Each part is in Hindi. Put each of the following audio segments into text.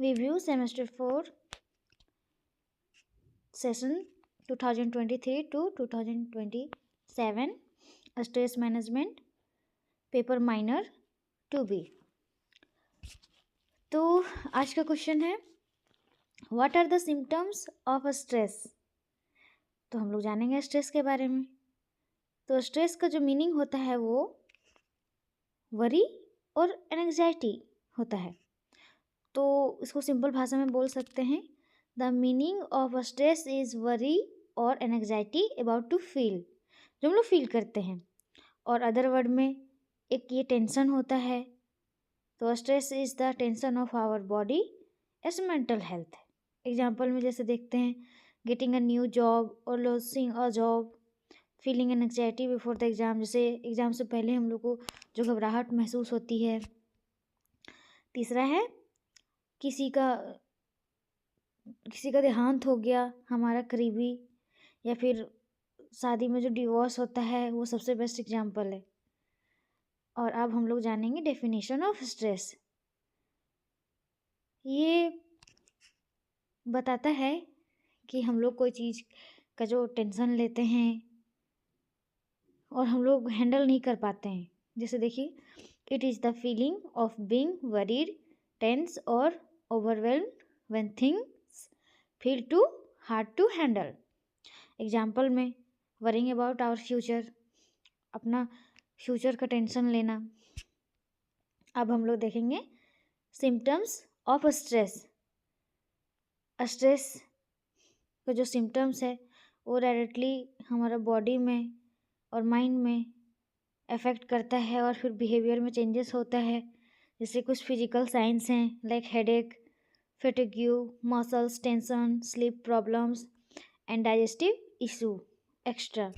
Review Semester 4 Session 2023 to 2027 Stress Management paper minor 2B। तो आज का क्वेश्चन है what are the symptoms of stress. तो हम लोग जानेंगे स्ट्रेस के बारे में। तो स्ट्रेस का जो मीनिंग होता है वो वरी और एंग्जाइटी होता है। तो इसको सिंपल भाषा में बोल सकते हैं the meaning of stress is worry और एंग्जाइटी अबाउट टू फील, जो हम लोग फील करते हैं। और अदर वर्ड में एक ये टेंशन होता है। तो stress is the tension of our body as mental health. Example में जैसे देखते हैं गेटिंग अ न्यू जॉब और losing a job, feeling an anxiety before the exam, जैसे एग्ज़ाम से पहले हम लोग को जो घबराहट महसूस होती है। तीसरा है किसी का देहांत हो गया, हमारा करीबी, या फिर शादी में जो डिवोर्स होता है वो सबसे बेस्ट एग्जाम्पल है। और अब हम लोग जानेंगे डेफिनेशन ऑफ स्ट्रेस। ये बताता है कि हम लोग कोई चीज़ का जो टेंशन लेते हैं और हम लोग हैंडल नहीं कर पाते हैं। जैसे देखिए it is the feeling of being worried, tense और overwhelmed when things feel too hard to handle. Example में वरिंग अबाउट आवर फ्यूचर, अपना फ्यूचर का टेंशन लेना। अब हम लोग देखेंगे सिम्टम्स ऑफ स्ट्रेस। स्ट्रेस का जो सिम्टम्स है वो डायरेक्टली हमारा बॉडी में और माइंड में अफेक्ट करता है और फिर बिहेवियर में चेंजेस होता है। जैसे कुछ फिजिकल साइंस हैं like headache, fatigue, muscles tension, sleep problems and digestive issue extra.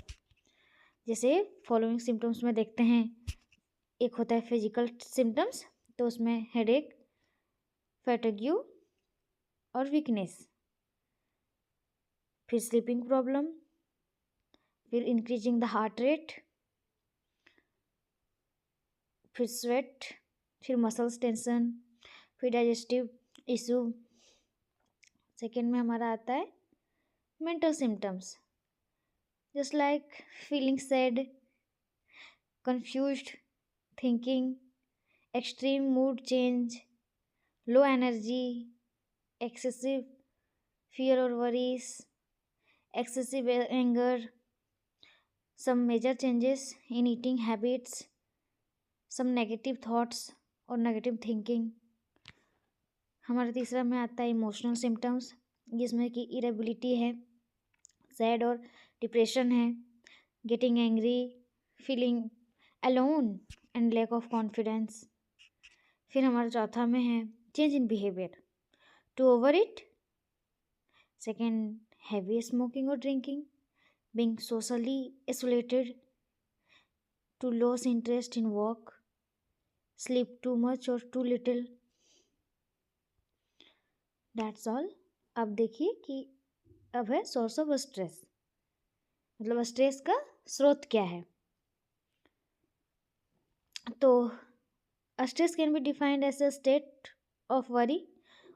जैसे फॉलोइंग सिम्टम्स में देखते हैं, एक होता है फिजिकल सिम्टम्स, तो उसमें हेडेक, फैटिग्यू और वीकनेस, फिर स्लीपिंग प्रॉब्लम, फिर इंक्रीजिंग द हार्ट रेट, फिर स्वेट, फिर मसल्स टेंशन, फिर डाइजेस्टिव इशू। सेकेंड में हमारा आता है mental symptoms just like feeling sad, confused, thinking, extreme mood change, low energy, excessive fear or worries, excessive anger, some major changes in eating habits, some negative thoughts और negative thinking। हमारा तीसरा में आता है इमोशनल सिम्टम्स, जिसमें कि इरेबिलिटी है, सैड और डिप्रेशन है, getting angry, feeling alone and lack of confidence. फिर हमारा चौथा में है change in behaviour, to overeat, second heavy smoking और drinking, being socially isolated, to loss interest in work, sleep too much और टू लिटिल। That's all. अब देखिए कि अब है सोर्स ऑफ स्ट्रेस, मतलब स्ट्रेस का स्रोत क्या है। तो stress can be defined as a state of worry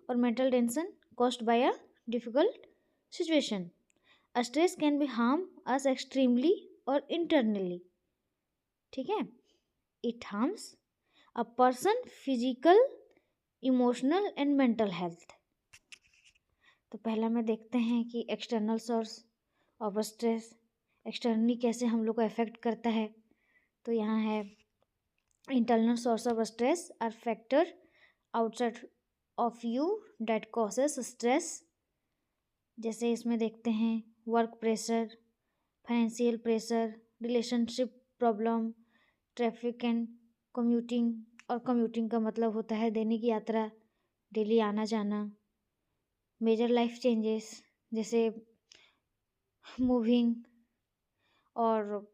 और mental tension caused by a difficult situation. A stress can be harm us extremely or internally. ठीक है, it harms a person physical, emotional and mental health. तो पहला में देखते हैं कि external source of stress, externally कैसे हम लोग को अफेक्ट करता है। तो यहाँ है internal source of stress are factor outside of you that causes stress. जैसे इसमें देखते हैं work pressure, financial pressure, relationship problem, traffic and commuting. और कम्यूटिंग का मतलब होता है दैनिक यात्रा, डेली आना जाना। मेजर लाइफ चेंजेस जैसे मूविंग और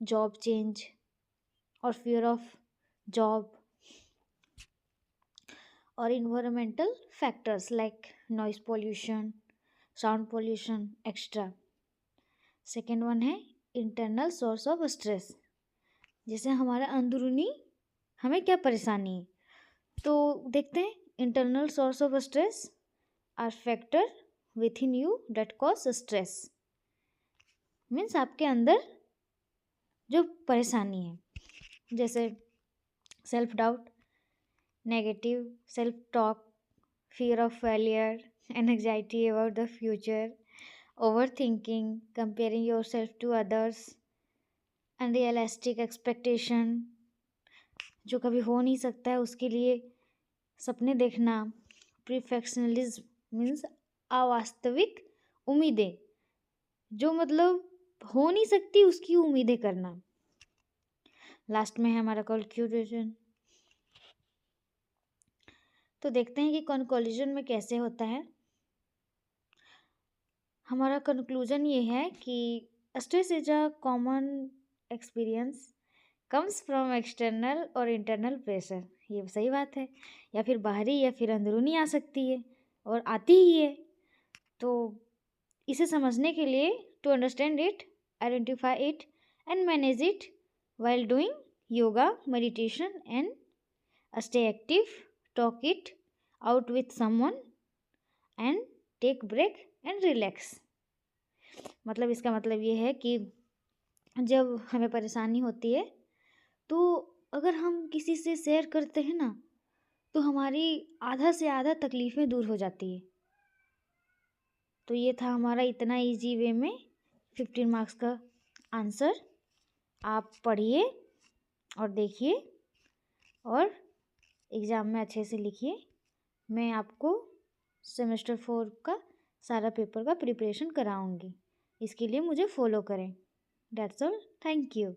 जॉब चेंज और फियर ऑफ जॉब। और environmental factors like noise pollution, sound pollution extra. Second one है इंटरनल सोर्स ऑफ स्ट्रेस, जैसे हमारा अंदरूनी हमें क्या परेशानी है। तो देखते हैं internal source of stress are factor within you that cause stress. Means आपके अंदर जो परेशानी है, जैसे self doubt, negative self talk, fear of failure, and anxiety about the future, overthinking, comparing yourself to others, unrealistic expectation, जो कभी हो नहीं सकता है उसके लिए सपने देखना, परफेक्शनलिज्म मीन्स अवास्तविक उम्मीदें, जो मतलब हो नहीं सकती उसकी उम्मीदें करना। लास्ट में है हमारा कंक्लूजन। तो देखते हैं कि कंक्लूजन में कैसे होता है। हमारा कंक्लूजन ये है कि stress is a common experience comes from external और इंटरनल प्रेशर। ये सही बात है, या फिर बाहरी या फिर अंदरूनी आ सकती है और आती ही है। तो इसे समझने के लिए to understand it, identify it and manage it while doing yoga, meditation and stay active, talk it out with someone and take break and relax। मतलब इसका मतलब ये है कि जब हमें परेशानी होती है तो अगर हम किसी से शेयर करते हैं ना, तो हमारी आधा से आधा तकलीफ़ें दूर हो जाती है। तो ये था हमारा इतना इजी वे में 15 मार्क्स का आंसर। आप पढ़िए और देखिए और एग्ज़ाम में अच्छे से लिखिए। मैं आपको सेमेस्टर 4 का सारा पेपर का प्रिपरेशन कराऊंगी, इसके लिए मुझे फॉलो करें। That's all, thank you.